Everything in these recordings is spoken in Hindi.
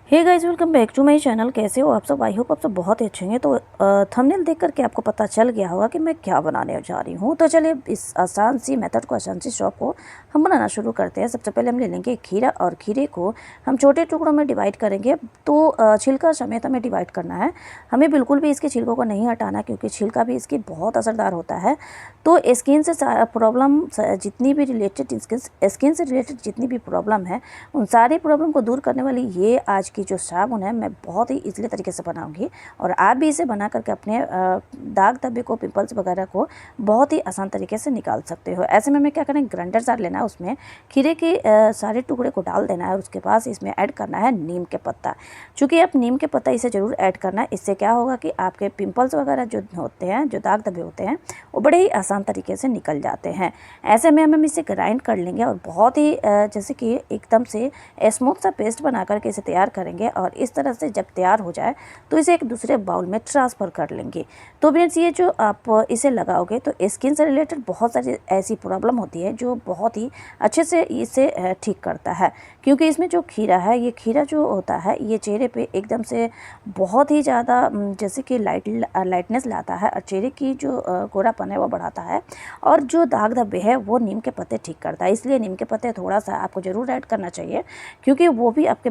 Hey guys, welcome back to my channel. कैसे हो आप सब? आई होप आप सब बहुत ही अच्छे हैं। तो थंबनेल देख करके आपको पता चल गया होगा कि मैं क्या बनाने जा रही हूँ। तो चलिए इस आसान सी मेथड को, आसान सी शॉप को हम बनाना शुरू करते हैं। सबसे पहले हम ले लेंगे खीरा, और खीरे को हम छोटे टुकड़ों में डिवाइड करेंगे। तो छिलका समेत हमें डिवाइड करना है। हमें बिल्कुल भी इसके छिलकों को नहीं हटाना, क्योंकि छिलका भी इसकी बहुत असरदार होता है। तो स्किन से प्रॉब्लम जितनी भी रिलेटेड स्किन से रिलेटेड जितनी भी प्रॉब्लम है, उन सारी प्रॉब्लम को दूर करने वाली ये आज की जो साबुन है, मैं बहुत ही इजीली तरीके से बनाऊंगी। और आप भी इसे बना करके अपने दाग धब्बे को, पिंपल्स वगैरह को बहुत ही आसान तरीके से निकाल सकते हो। ऐसे में हमें क्या करना है, ग्राइंडर जार लेना है, उसमें खीरे के सारे टुकड़े को डाल देना है। और उसके पास इसमें ऐड करना है नीम के पत्ता। चूँकि आप नीम के पत्ता इसे ज़रूर ऐड करना है। इससे क्या होगा कि आपके पिंपल्स वगैरह जो होते हैं, जो दाग धब्बे होते हैं, वो बड़े ही आसान तरीके से निकल जाते हैं। ऐसे में हम इसे ग्राइंड कर लेंगे और बहुत ही जैसे कि एकदम से स्मूथ सा पेस्ट बना करके इसे तैयार करेंगे। और इस तरह से जब तैयार हो जाए तो इसे एक दूसरे बाउल में ट्रांसफ़र कर लेंगे। तो फ्रेंड्स, ये जो आप इसे लगाओगे तो स्किन से रिलेटेड बहुत सारी ऐसी प्रॉब्लम होती है जो बहुत ही अच्छे से इसे ठीक करता है। क्योंकि इसमें जो खीरा है, ये खीरा जो होता है, ये चेहरे पे एकदम से बहुत ही ज़्यादा जैसे कि लाइटनेस लाता है, और चेहरे की जो गोरापन है वो बढ़ाता है। और जो दाग धब्बे है वो नीम के पत्ते ठीक करता है। इसलिए नीम के पत्ते थोड़ा सा आपको ज़रूर ऐड करना चाहिए, क्योंकि वो भी आपके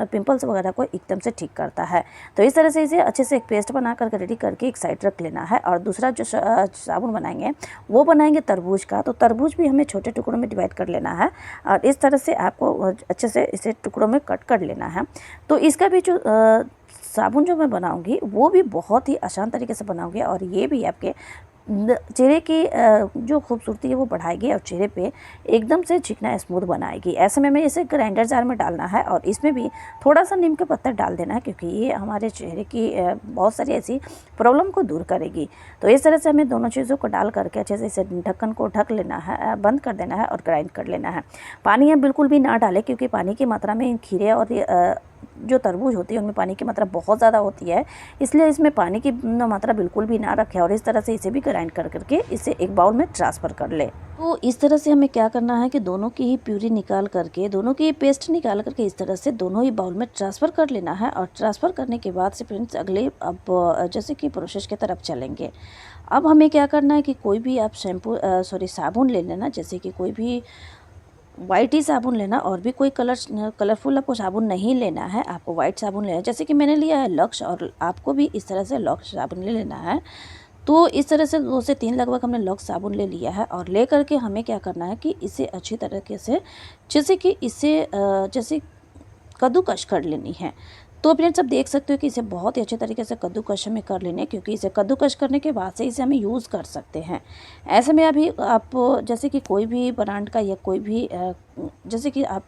पिंपल्स वगैरह को एकदम से ठीक करता है। तो इस तरह से इसे अच्छे से एक पेस्ट बना करके रेडी करके एक साइड रख लेना है। और दूसरा जो साबुन बनाएंगे वो बनाएंगे तरबूज का। तो तरबूज भी हमें छोटे टुकड़ों में डिवाइड कर लेना है, और इस तरह से आपको अच्छे से इसे टुकड़ों में कट कर लेना है। तो इसका भी जो साबुन जो मैं बनाऊंगी वो भी बहुत ही आसान तरीके से बनाऊंगी, और ये भी आपके चेहरे की जो खूबसूरती है वो बढ़ाएगी, और चेहरे पे एकदम से चिकना स्मूथ बनाएगी। ऐसे में इसे ग्राइंडर जार में डालना है, और इसमें भी थोड़ा सा नीम का पत्ता डाल देना है, क्योंकि ये हमारे चेहरे की बहुत सारी ऐसी प्रॉब्लम को दूर करेगी। तो इस तरह से हमें दोनों चीज़ों को डाल करके अच्छे से इसे ढक्कन को ढक लेना है, बंद कर देना है, और ग्राइंड कर लेना है। पानी हम बिल्कुल भी ना डालें, क्योंकि पानी की मात्रा में इन खीरे और जो तरबूज होती है उनमें पानी की मात्रा बहुत ज़्यादा होती है। इसलिए इसमें पानी की मात्रा बिल्कुल भी ना रखें, और इस तरह से इसे भी ग्राइंड कर करके इसे एक बाउल में ट्रांसफ़र कर ले। तो इस तरह से हमें क्या करना है कि दोनों की ही प्यूरी निकाल करके, दोनों की पेस्ट निकाल करके इस तरह से दोनों ही बाउल में ट्रांसफ़र कर लेना है। और ट्रांसफ़र करने के बाद से फ्रेंड्स, अगले अब जैसे कि प्रोसेस की तरफ चलेंगे। अब हमें क्या करना है कि कोई भी आप साबुन ले लेना, जैसे कि कोई भी वाइट ही साबुन लेना, और भी कोई कलरफुल आपको साबुन नहीं लेना है। आपको वाइट साबुन लेना है, जैसे कि मैंने लिया है लक्स, और आपको भी इस तरह से लक्स साबुन ले लेना है। तो इस तरह से 2 से 3 लगभग हमने लक्स साबुन ले लिया है, और ले करके हमें क्या करना है कि इसे अच्छी तरीके से, जैसे कि इसे जैसे कद्दूकस कर लेनी है। तो फ्रेंड्स, आप देख सकते हो कि इसे बहुत ही अच्छे तरीके से कद्दूकस हमें कर लेने, क्योंकि इसे कद्दूकस करने के बाद से इसे हमें यूज़ कर सकते हैं। ऐसे में अभी आप जैसे कि कोई भी ब्रांड का या कोई भी जैसे कि आप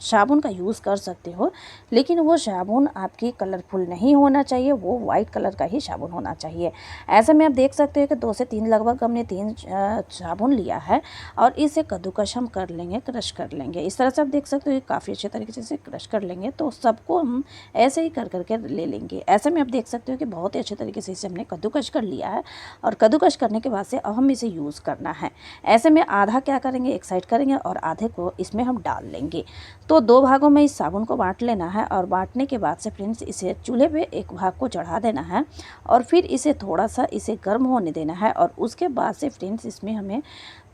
साबुन का यूज़ कर सकते हो, लेकिन वो साबुन आपकी कलरफुल नहीं होना चाहिए, वो वाइट कलर का ही साबुन होना चाहिए। ऐसे में आप देख सकते हो कि 2 से 3 लगभग हमने 3 साबुन लिया है, और इसे कद्दूकस हम कर लेंगे, क्रश कर लेंगे। इस तरह से आप देख सकते हो कि काफ़ी अच्छे तरीके से इसे क्रश कर लेंगे। तो सबको हम ऐसे ही कर करके ले लेंगे। ऐसे में आप देख सकते हो कि बहुत ही अच्छे तरीके से इसे हमने कद्दूकस कर लिया है, और कद्दूकस करने के बाद से अब हम इसे यूज़ करना है। ऐसे में आधा क्या करेंगे, एक साइड करेंगे, और आधे को इसमें हम डाल लेंगे। तो 2 भागों में इस साबुन को बांट लेना है, और बांटने के बाद से फ्रेंड्स, इसे चूल्हे पे एक भाग को चढ़ा देना है, और फिर इसे थोड़ा सा इसे गर्म होने देना है। और उसके बाद से फ्रेंड्स, इसमें हमें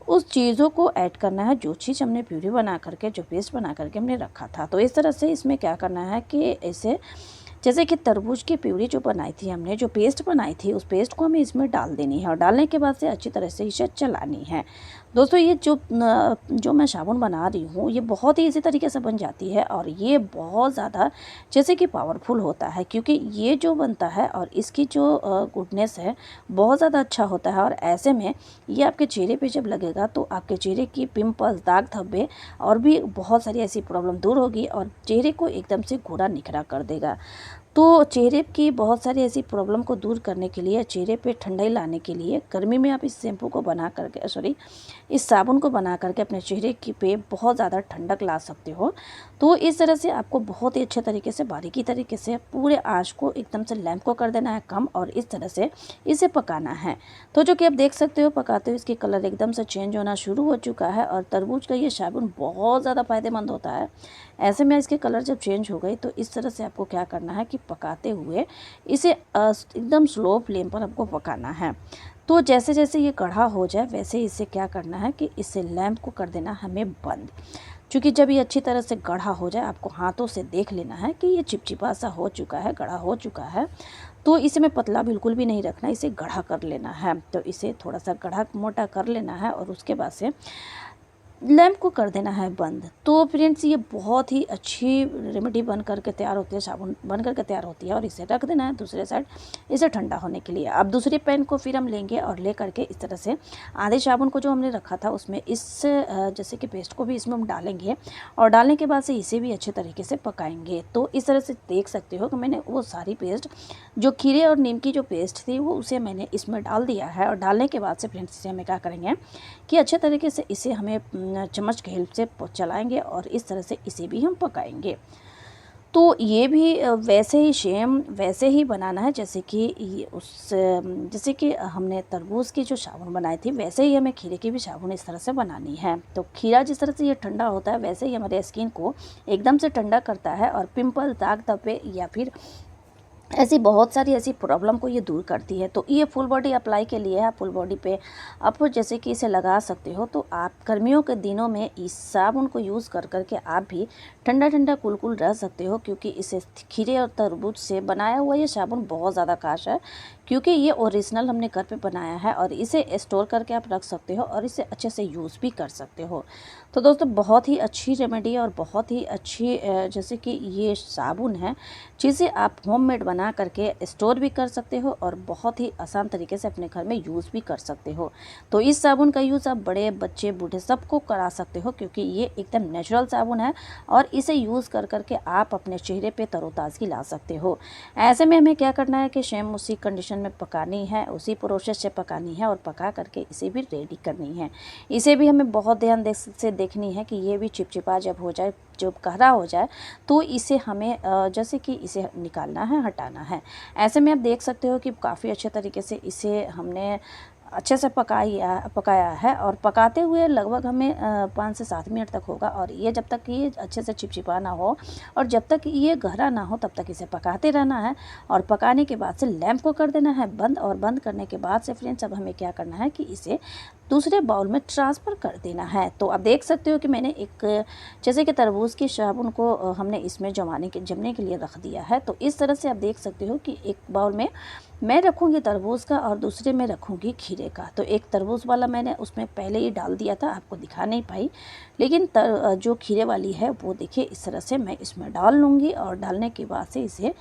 उस चीज़ों को ऐड करना है जो चीज़ हमने प्यूरी बना करके, जो पेस्ट बना करके हमने रखा था। तो इस तरह से इसमें क्या करना है कि इसे, जैसे कि तरबूज की प्यूरी जो बनाई थी हमने, जो पेस्ट बनाई थी, उस पेस्ट को हमें इसमें डाल देनी है, और डालने के बाद से अच्छी तरह से इसे चलानी है। दोस्तों, ये जो मैं साबुन बना रही हूँ, ये बहुत ही इसी तरीके से बन जाती है, और ये बहुत ज़्यादा जैसे कि पावरफुल होता है, क्योंकि ये जो बनता है और इसकी जो गुडनेस है बहुत ज़्यादा अच्छा होता है। और ऐसे में ये आपके चेहरे पे जब लगेगा तो आपके चेहरे की पिंपल्स, दाग धब्बे और भी बहुत सारी ऐसी प्रॉब्लम दूर होगी, और चेहरे को एकदम से गोरा निखरा कर देगा। तो चेहरे की बहुत सारी ऐसी प्रॉब्लम को दूर करने के लिए, चेहरे पे ठंडाई लाने के लिए गर्मी में आप इस शैम्पू को बना करके इस साबुन को बना करके अपने चेहरे की पे बहुत ज़्यादा ठंडक ला सकते हो। तो इस तरह से आपको बहुत ही अच्छे तरीके से, बारीकी तरीके से पूरे आँच को एकदम से लैंप को कर देना है कम, और इस तरह से इसे पकाना है। तो जो कि आप देख सकते हो पकाते हुए इसकी कलर एकदम से चेंज होना शुरू हो चुका है, और तरबूज का ये साबुन बहुत ज़्यादा फ़ायदेमंद होता है। ऐसे में इसके कलर जब चेंज हो गई तो इस तरह से आपको क्या करना है कि पकाते हुए इसे एकदम स्लो फ्लेम पर आपको पकाना है। तो जैसे जैसे ये गाढ़ा हो जाए वैसे इसे क्या करना है कि इसे लैंप को कर देना हमें बंद। क्योंकि जब ये अच्छी तरह से गाढ़ा हो जाए, आपको हाथों से देख लेना है कि ये चिपचिपा सा हो चुका है, गाढ़ा हो चुका है। तो इसे में पतला बिल्कुल भी नहीं रखना, इसे गाढ़ा कर लेना है। तो इसे थोड़ा सा गाढ़ा मोटा कर लेना है और उसके बाद से लैंप को कर देना है बंद। तो फ्रेंड्स ये बहुत ही अच्छी रेमेडी बन करके तैयार होती है, साबुन बन करके तैयार होती है, और इसे रख देना है दूसरे साइड इसे ठंडा होने के लिए। अब दूसरे पैन को फिर हम लेंगे और ले करके इस तरह से आधे साबुन को जो हमने रखा था उसमें जैसे कि पेस्ट को भी इसमें हम डालेंगे, और डालने के बाद से इसे भी अच्छे तरीके से पकाएंगे। तो इस तरह से देख सकते हो कि मैंने वो सारी पेस्ट, जो खीरे और नीम की जो पेस्ट थी वो उसे मैंने इसमें डाल दिया है। और डालने के बाद से फ्रेंड्स इसे हमें क्या करेंगे कि अच्छे तरीके से इसे हमें चम्मच की हेल्प से चलाएंगे, और इस तरह से इसे भी हम पकाएंगे। तो ये भी वैसे ही सेम वैसे ही बनाना है जैसे कि जैसे कि हमने तरबूज की जो साबुन बनाई थी, वैसे ही हमें खीरे की भी साबुन इस तरह से बनानी है। तो खीरा जिस तरह से ये ठंडा होता है वैसे ही हमारे स्किन को एकदम से ठंडा करता है, और पिंपल, दाग धब्बे या फिर ऐसी बहुत सारी ऐसी प्रॉब्लम को ये दूर करती है। तो ये फुल बॉडी अप्लाई के लिए है, फुल बॉडी पे आप जैसे कि इसे लगा सकते हो। तो आप गर्मियों के दिनों में इस साबुन को यूज़ कर करके आप भी ठंडा ठंडा कुल रह सकते हो, क्योंकि इसे खीरे और तरबूज से बनाया हुआ ये साबुन बहुत ज़्यादा खास है, क्योंकि ये ओरिजिनल हमने घर पे बनाया है, और इसे स्टोर करके आप रख सकते हो और इसे अच्छे से यूज़ भी कर सकते हो। तो दोस्तों बहुत ही अच्छी रेमेडी और बहुत ही अच्छी जैसे कि ये साबुन है जिसे आप होममेड बना करके स्टोर भी कर सकते हो, और बहुत ही आसान तरीके से अपने घर में यूज़ भी कर सकते हो। तो इस साबुन का यूज़ आप बड़े, बच्चे, बूढ़े सबको करा सकते हो, क्योंकि ये एकदम नेचुरल साबुन है, और इसे यूज़ कर करके आप अपने चेहरे पे तरोताज़गी ला सकते हो। ऐसे में हमें क्या करना है कि सेम उसी कंडीशन में पकानी है, उसी प्रोसेस से पकानी है, और पका करके इसे भी रेडी करनी है। इसे भी हमें बहुत ध्यान से देखनी है कि ये भी चिपचिपा जब हो जाए, जब गहरा हो जाए, तो इसे हमें जैसे कि इसे निकालना है, हटाना है। ऐसे में आप देख सकते हो कि काफ़ी अच्छे तरीके से इसे हमने अच्छे से पकाया है, और पकाते हुए लगभग हमें 5 से 7 मिनट तक होगा, और ये जब तक ये अच्छे से चिपचिपा ना हो और जब तक ये गहरा ना हो तब तक इसे पकाते रहना है। और पकाने के बाद से लैंप को कर देना है बंद, और बंद करने के बाद से फ्रेंड्स अब हमें क्या करना है कि इसे दूसरे बाउल में ट्रांसफ़र कर देना है। तो आप देख सकते हो कि मैंने एक जैसे कि तरबूज की साबुन को हमने इसमें जमने के लिए रख दिया है। तो इस तरह से आप देख सकते हो कि एक बाउल में मैं रखूँगी तरबूज़ का और दूसरे में रखूँगी खीरे का। तो एक तरबूज़ वाला मैंने उसमें पहले ही डाल दिया था, आपको दिखा नहीं पाई, लेकिन जो खीरे वाली है वो देखिए इस तरह से मैं इसमें डाल लूँगी, और डालने के बाद से इसे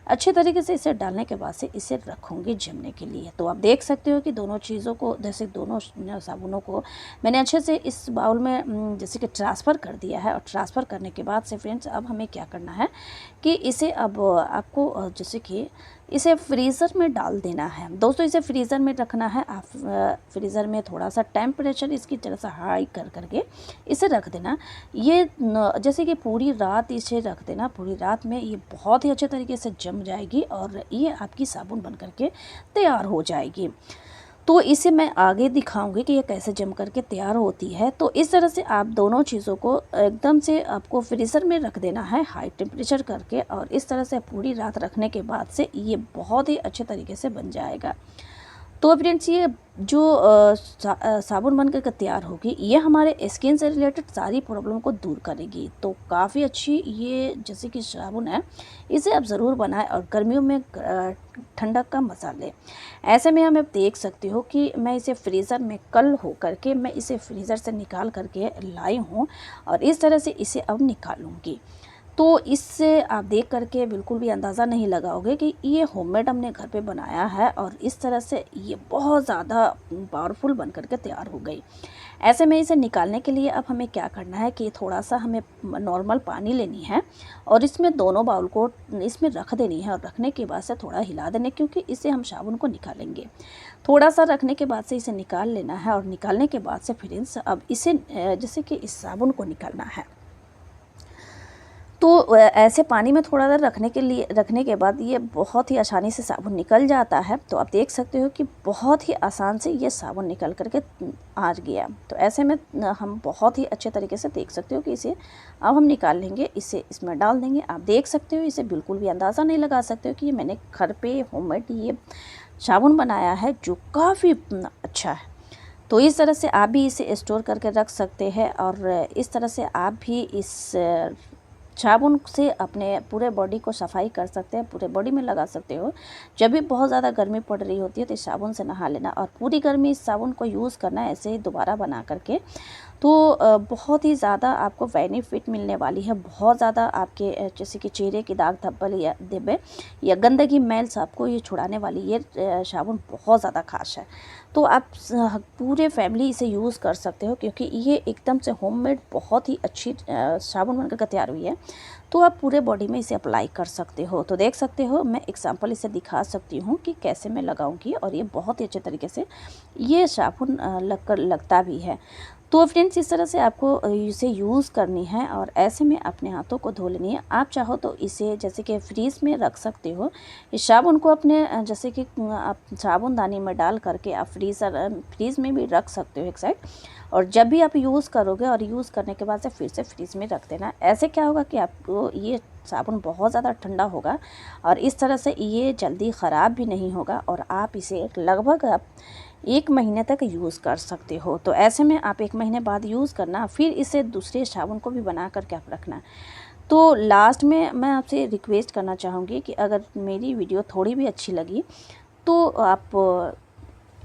अच्छे तरीके से इसे डालने के बाद से इसे रखूँगी जमने के लिए। तो आप देख सकते हो कि दोनों चीज़ों को, जैसे दोनों साबुनों को मैंने अच्छे से इस बाउल में जैसे कि ट्रांसफ़र कर दिया है। और ट्रांसफ़र करने के बाद से फ्रेंड्स अब हमें क्या करना है कि इसे अब आपको जैसे कि इसे फ्रीज़र में डाल देना है। दोस्तों इसे फ्रीज़र में रखना है। आप फ्रीज़र में थोड़ा सा टेम्परेचर इसकी तरह से हाई कर करके इसे रख देना। ये जैसे कि पूरी रात इसे रख देना, पूरी रात में ये बहुत ही अच्छे तरीके से जम जाएगी, और ये आपकी साबुन बन करके तैयार हो जाएगी। तो इसे मैं आगे दिखाऊंगी कि ये कैसे जम करके तैयार होती है। तो इस तरह से आप दोनों चीज़ों को एकदम से आपको फ्रीज़र में रख देना है हाई टेम्परेचर करके, और इस तरह से पूरी रात रखने के बाद से ये बहुत ही अच्छे तरीके से बन जाएगा। तो फ्रेंड्स ये जो साबुन बन कर तैयार होगी, ये हमारे स्किन से रिलेटेड सारी प्रॉब्लम को दूर करेगी। तो काफ़ी अच्छी ये जैसे कि साबुन है, इसे आप ज़रूर बनाएं, और गर्मियों में ठंडक का मज़ा लें। ऐसे में हम अब देख सकते हो कि मैं इसे फ्रीज़र में कल हो करके मैं इसे फ्रीज़र से निकाल करके लाई हूँ, और इस तरह से इसे अब निकालूँगी। तो इससे आप देख करके बिल्कुल भी अंदाज़ा नहीं लगाओगे कि ये होममेड हमने घर पे बनाया है, और इस तरह से ये बहुत ज़्यादा पावरफुल बन करके तैयार हो गई। ऐसे में इसे निकालने के लिए अब हमें क्या करना है कि थोड़ा सा हमें नॉर्मल पानी लेनी है और इसमें दोनों बाउल को इसमें रख देनी है और रखने के बाद से थोड़ा हिला देने, क्योंकि इससे हम साबुन को निकालेंगे। थोड़ा सा रखने के बाद से इसे निकाल लेना है और निकालने के बाद से फ्रेंड्स अब इसे जैसे कि इस साबुन को निकालना है। तो ऐसे पानी में थोड़ा देर रखने के बाद ये बहुत ही आसानी से साबुन निकल जाता है। तो आप देख सकते हो कि बहुत ही आसान से ये साबुन निकल करके आ गया। तो ऐसे में हम बहुत ही अच्छे तरीके से देख सकते हो कि इसे अब हम निकाल लेंगे, इसे इसमें डाल देंगे। आप देख सकते हो, इसे बिल्कुल भी अंदाज़ा नहीं लगा सकते हो कि ये मैंने घर पे होममेड ये साबुन बनाया है जो काफ़ी अच्छा है। तो इस तरह से आप भी इसे स्टोर करके रख सकते हैं और इस तरह से आप भी इस साबुन से अपने पूरे बॉडी को सफाई कर सकते हैं, पूरे बॉडी में लगा सकते हो। जब भी बहुत ज़्यादा गर्मी पड़ रही होती है तो इस साबुन से नहा लेना और पूरी गर्मी इस साबुन को यूज़ करना ऐसे ही दोबारा बना करके। तो बहुत ही ज़्यादा आपको बेनिफिट मिलने वाली है। बहुत ज़्यादा आपके जैसे कि चेहरे की दाग धब्बल या धब्बे या गंदगी मैल सबको ये छुड़ाने वाली ये साबुन बहुत ज़्यादा ख़ास है। तो आप पूरे फैमिली इसे यूज़ कर सकते हो, क्योंकि ये एकदम से होममेड बहुत ही अच्छी साबुन बनकर के तैयार हुई है। तो आप पूरे बॉडी में इसे अप्लाई कर सकते हो। तो देख सकते हो, मैं एग्जांपल इसे दिखा सकती हूँ कि कैसे मैं लगाऊंगी और ये बहुत ही अच्छे तरीके से ये साबुन लगता भी है। तो फ्रेंड्स इस तरह से आपको इसे यूज़ करनी है और ऐसे में अपने हाथों को धो लेनी है। आप चाहो तो इसे जैसे कि फ्रीज़ में रख सकते हो। इस साबुन को अपने जैसे कि आप साबुनदानी में डाल करके आप फ्रीज़ में भी रख सकते हो एक साइड, और जब भी आप यूज़ करोगे और यूज़ करने के बाद से फिर से फ्रीज़ में रख देना। ऐसे क्या होगा कि आपको ये साबुन बहुत ज़्यादा ठंडा होगा और इस तरह से ये जल्दी ख़राब भी नहीं होगा और आप इसे लगभग आप 1 महीने तक यूज़ कर सकते हो। तो ऐसे में आप 1 महीने बाद यूज़ करना, फिर इसे दूसरे साबुन को भी बना करके आप रखना। तो लास्ट में मैं आपसे रिक्वेस्ट करना चाहूँगी कि अगर मेरी वीडियो थोड़ी भी अच्छी लगी तो आप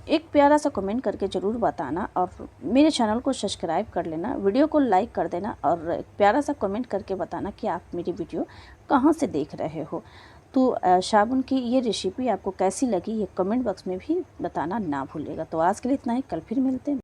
एक प्यारा सा कमेंट करके ज़रूर बताना और मेरे चैनल को सब्सक्राइब कर लेना, वीडियो को लाइक कर देना और एक प्यारा सा कमेंट करके बताना कि आप मेरी वीडियो कहाँ से देख रहे हो। तो साबुन की ये रेसिपी आपको कैसी लगी ये कमेंट बॉक्स में भी बताना ना भूलिएगा। तो आज के लिए इतना ही, कल फिर मिलते हैं।